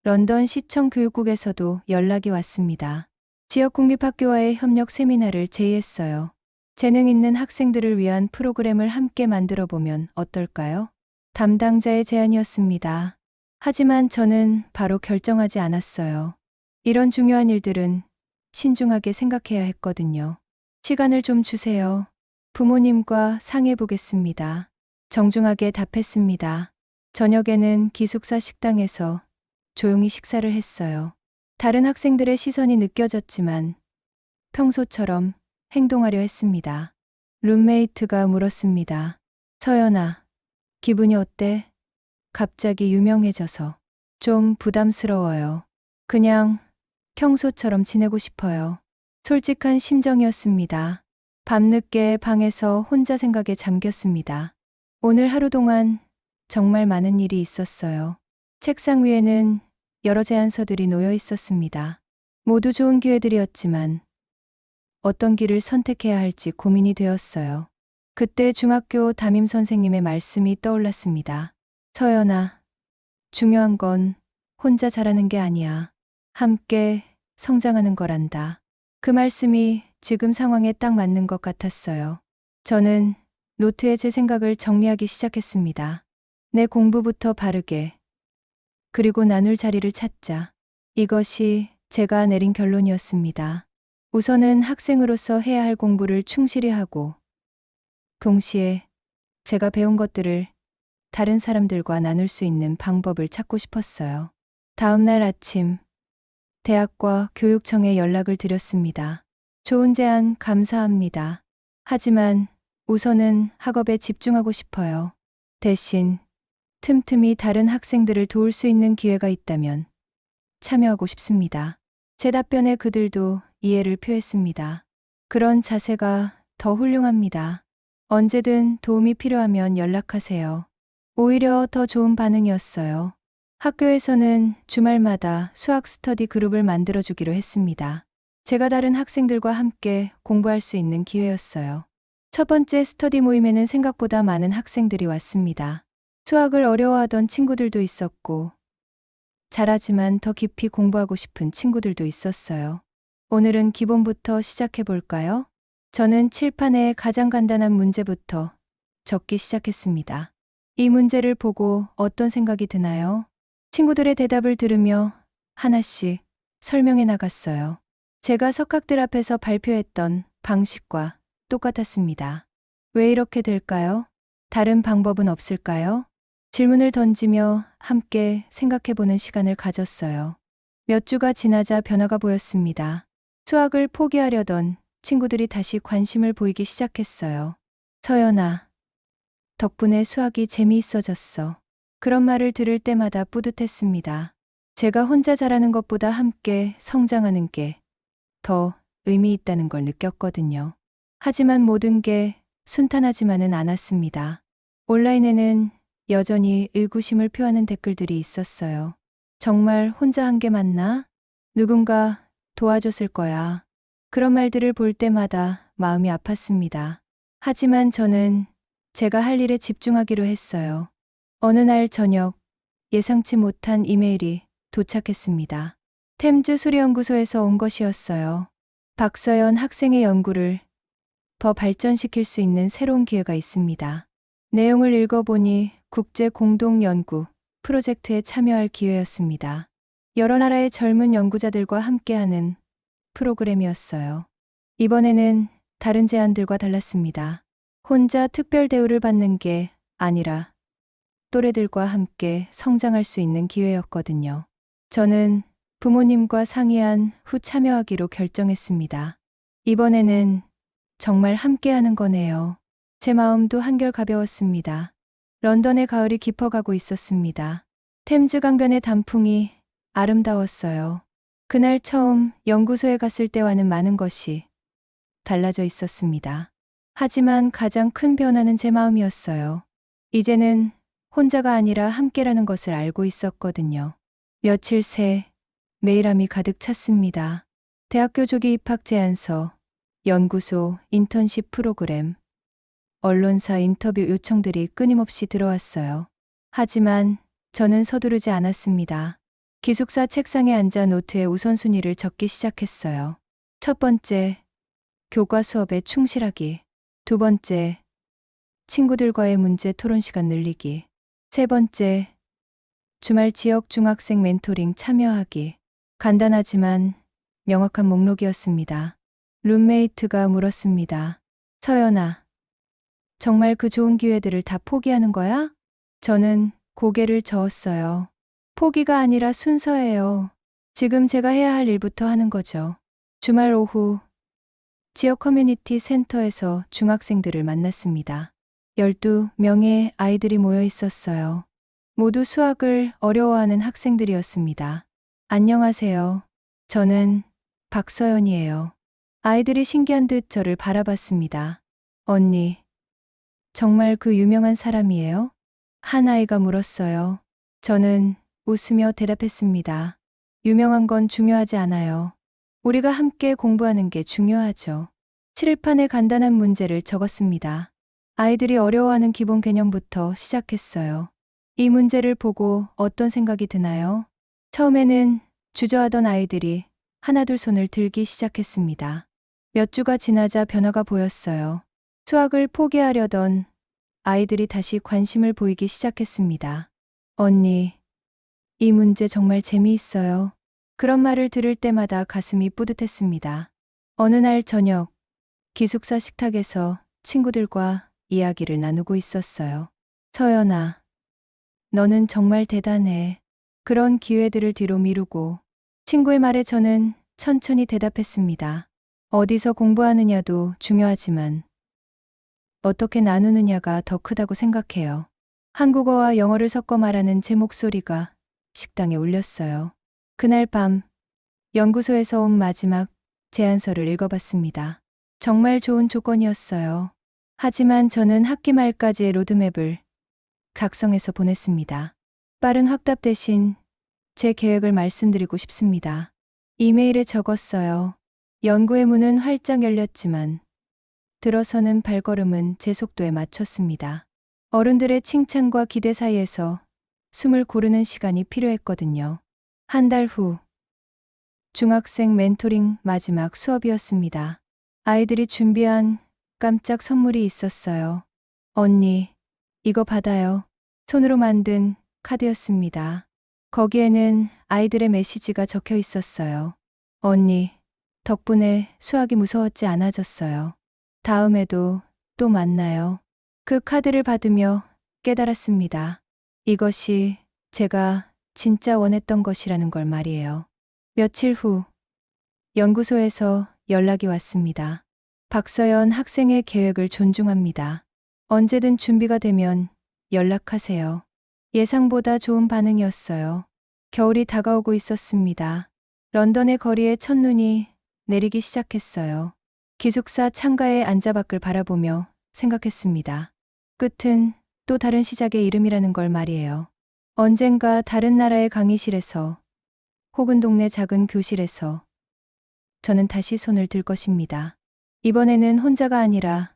런던 시청 교육국에서도 연락이 왔습니다. 지역 공립학교와의 협력 세미나를 제의했어요. 재능 있는 학생들을 위한 프로그램을 함께 만들어 보면 어떨까요? 담당자의 제안이었습니다. 하지만 저는 바로 결정하지 않았어요. 이런 중요한 일들은 신중하게 생각해야 했거든요. 시간을 좀 주세요. 부모님과 상의해 보겠습니다. 정중하게 답했습니다. 저녁에는 기숙사 식당에서 조용히 식사를 했어요. 다른 학생들의 시선이 느껴졌지만 평소처럼 행동하려 했습니다. 룸메이트가 물었습니다. 서연아, 기분이 어때? 갑자기 유명해져서 좀 부담스러워요. 그냥 평소처럼 지내고 싶어요. 솔직한 심정이었습니다. 밤늦게 방에서 혼자 생각에 잠겼습니다. 오늘 하루 동안 정말 많은 일이 있었어요. 책상 위에는 여러 제안서들이 놓여 있었습니다. 모두 좋은 기회들이었지만 어떤 길을 선택해야 할지 고민이 되었어요. 그때 중학교 담임 선생님의 말씀이 떠올랐습니다. 서연아, 중요한 건 혼자 자라는 게 아니야. 함께 성장하는 거란다. 그 말씀이 지금 상황에 딱 맞는 것 같았어요. 저는 노트에 제 생각을 정리하기 시작했습니다. 내 공부부터 바르게, 그리고 나눌 자리를 찾자. 이것이 제가 내린 결론이었습니다. 우선은 학생으로서 해야 할 공부를 충실히 하고, 동시에 제가 배운 것들을 다른 사람들과 나눌 수 있는 방법을 찾고 싶었어요. 다음 날 아침, 대학과 교육청에 연락을 드렸습니다. 좋은 제안 감사합니다. 하지만 우선은 학업에 집중하고 싶어요. 대신 틈틈이 다른 학생들을 도울 수 있는 기회가 있다면 참여하고 싶습니다. 제 답변에 그들도 이해를 표했습니다. 그런 자세가 더 훌륭합니다. 언제든 도움이 필요하면 연락하세요. 오히려 더 좋은 반응이었어요. 학교에서는 주말마다 수학 스터디 그룹을 만들어주기로 했습니다. 제가 다른 학생들과 함께 공부할 수 있는 기회였어요. 첫 번째 스터디 모임에는 생각보다 많은 학생들이 왔습니다. 수학을 어려워하던 친구들도 있었고, 잘하지만 더 깊이 공부하고 싶은 친구들도 있었어요. 오늘은 기본부터 시작해 볼까요? 저는 칠판에 가장 간단한 문제부터 적기 시작했습니다. 이 문제를 보고 어떤 생각이 드나요? 친구들의 대답을 들으며 하나씩 설명해 나갔어요. 제가 석학들 앞에서 발표했던 방식과 똑같았습니다. 왜 이렇게 될까요? 다른 방법은 없을까요? 질문을 던지며 함께 생각해보는 시간을 가졌어요. 몇 주가 지나자 변화가 보였습니다. 수학을 포기하려던 친구들이 다시 관심을 보이기 시작했어요. 서연아, 덕분에 수학이 재미있어졌어. 그런 말을 들을 때마다 뿌듯했습니다. 제가 혼자 잘하는 것보다 함께 성장하는 게 더 의미 있다는 걸 느꼈거든요. 하지만 모든 게 순탄하지만은 않았습니다. 온라인에는 여전히 의구심을 표하는 댓글들이 있었어요. 정말 혼자 한 게 맞나? 누군가 도와줬을 거야. 그런 말들을 볼 때마다 마음이 아팠습니다. 하지만 저는 제가 할 일에 집중하기로 했어요. 어느 날 저녁 예상치 못한 이메일이 도착했습니다. 템즈 수리연구소에서 온 것이었어요. 박서연 학생의 연구를 더 발전시킬 수 있는 새로운 기회가 있습니다. 내용을 읽어보니 국제 공동 연구 프로젝트에 참여할 기회였습니다. 여러 나라의 젊은 연구자들과 함께하는 프로그램이었어요. 이번에는 다른 제안들과 달랐습니다. 혼자 특별 대우를 받는 게 아니라 또래들과 함께 성장할 수 있는 기회였거든요. 저는 부모님과 상의한 후 참여하기로 결정했습니다. 이번에는 정말 함께하는 거네요. 제 마음도 한결 가벼웠습니다. 런던의 가을이 깊어가고 있었습니다. 템즈 강변의 단풍이 아름다웠어요. 그날 처음 연구소에 갔을 때와는 많은 것이 달라져 있었습니다. 하지만 가장 큰 변화는 제 마음이었어요. 이제는 혼자가 아니라 함께라는 것을 알고 있었거든요. 며칠 새 메일함이 가득 찼습니다. 대학교 조기 입학 제안서, 연구소 인턴십 프로그램, 언론사 인터뷰 요청들이 끊임없이 들어왔어요. 하지만 저는 서두르지 않았습니다. 기숙사 책상에 앉아 노트에 우선순위를 적기 시작했어요. 첫 번째, 교과 수업에 충실하기. 두 번째, 친구들과의 문제 토론 시간 늘리기. 세 번째, 주말 지역 중학생 멘토링 참여하기. 간단하지만 명확한 목록이었습니다. 룸메이트가 물었습니다. 서연아, 정말 그 좋은 기회들을 다 포기하는 거야? 저는 고개를 저었어요. 포기가 아니라 순서예요. 지금 제가 해야 할 일부터 하는 거죠. 주말 오후 지역 커뮤니티 센터에서 중학생들을 만났습니다. 12명의 아이들이 모여 있었어요. 모두 수학을 어려워하는 학생들이었습니다. 안녕하세요. 저는 박서연이에요. 아이들이 신기한 듯 저를 바라봤습니다. 언니, 정말 그 유명한 사람이에요? 한 아이가 물었어요. 저는 웃으며 대답했습니다. 유명한 건 중요하지 않아요. 우리가 함께 공부하는 게 중요하죠. 칠판에 간단한 문제를 적었습니다. 아이들이 어려워하는 기본 개념부터 시작했어요. 이 문제를 보고 어떤 생각이 드나요? 처음에는 주저하던 아이들이 하나둘 손을 들기 시작했습니다. 몇 주가 지나자 변화가 보였어요. 수학을 포기하려던 아이들이 다시 관심을 보이기 시작했습니다. 언니, 이 문제 정말 재미있어요. 그런 말을 들을 때마다 가슴이 뿌듯했습니다. 어느 날 저녁, 기숙사 식탁에서 친구들과 이야기를 나누고 있었어요. 서연아, 너는 정말 대단해. 그런 기회들을 뒤로 미루고 친구의 말에 저는 천천히 대답했습니다. 어디서 공부하느냐도 중요하지만 어떻게 나누느냐가 더 크다고 생각해요. 한국어와 영어를 섞어 말하는 제 목소리가 식당에 울렸어요. 그날 밤 연구소에서 온 마지막 제안서를 읽어봤습니다. 정말 좋은 조건이었어요. 하지만 저는 학기 말까지의 로드맵을 작성해서 보냈습니다. 빠른 확답 대신 제 계획을 말씀드리고 싶습니다. 이메일에 적었어요. 연구의 문은 활짝 열렸지만 들어서는 발걸음은 제 속도에 맞췄습니다. 어른들의 칭찬과 기대 사이에서 숨을 고르는 시간이 필요했거든요. 한 달 후, 중학생 멘토링 마지막 수업이었습니다. 아이들이 준비한 깜짝 선물이 있었어요. 언니, 이거 받아요. 손으로 만든 카드였습니다. 거기에는 아이들의 메시지가 적혀 있었어요. 언니, 덕분에 수학이 무서웠지 않아졌어요. 다음에도 또 만나요. 그 카드를 받으며 깨달았습니다. 이것이 제가 진짜 원했던 것이라는 걸 말이에요. 며칠 후 연구소에서 연락이 왔습니다. 박서연 학생의 계획을 존중합니다. 언제든 준비가 되면 연락하세요. 예상보다 좋은 반응이었어요. 겨울이 다가오고 있었습니다. 런던의 거리에 첫눈이 내리기 시작했어요. 기숙사 창가에 앉아 밖을 바라보며 생각했습니다. 끝은 또 다른 시작의 이름이라는 걸 말이에요. 언젠가 다른 나라의 강의실에서 혹은 동네 작은 교실에서 저는 다시 손을 들 것입니다. 이번에는 혼자가 아니라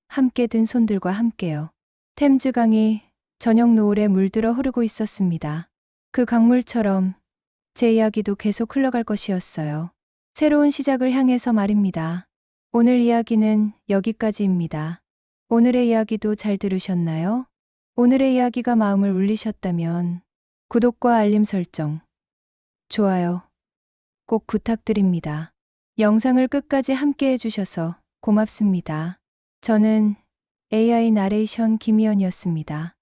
함께 든 손들과 함께요. 템즈강이 저녁 노을에 물들어 흐르고 있었습니다. 그 강물처럼 제 이야기도 계속 흘러갈 것이었어요. 새로운 시작을 향해서 말입니다. 오늘 이야기는 여기까지입니다. 오늘의 이야기도 잘 들으셨나요? 오늘의 이야기가 마음을 울리셨다면 구독과 알림 설정, 좋아요 꼭 부탁드립니다. 영상을 끝까지 함께 해주셔서 고맙습니다. 저는 AI 나레이션 김희연이었습니다.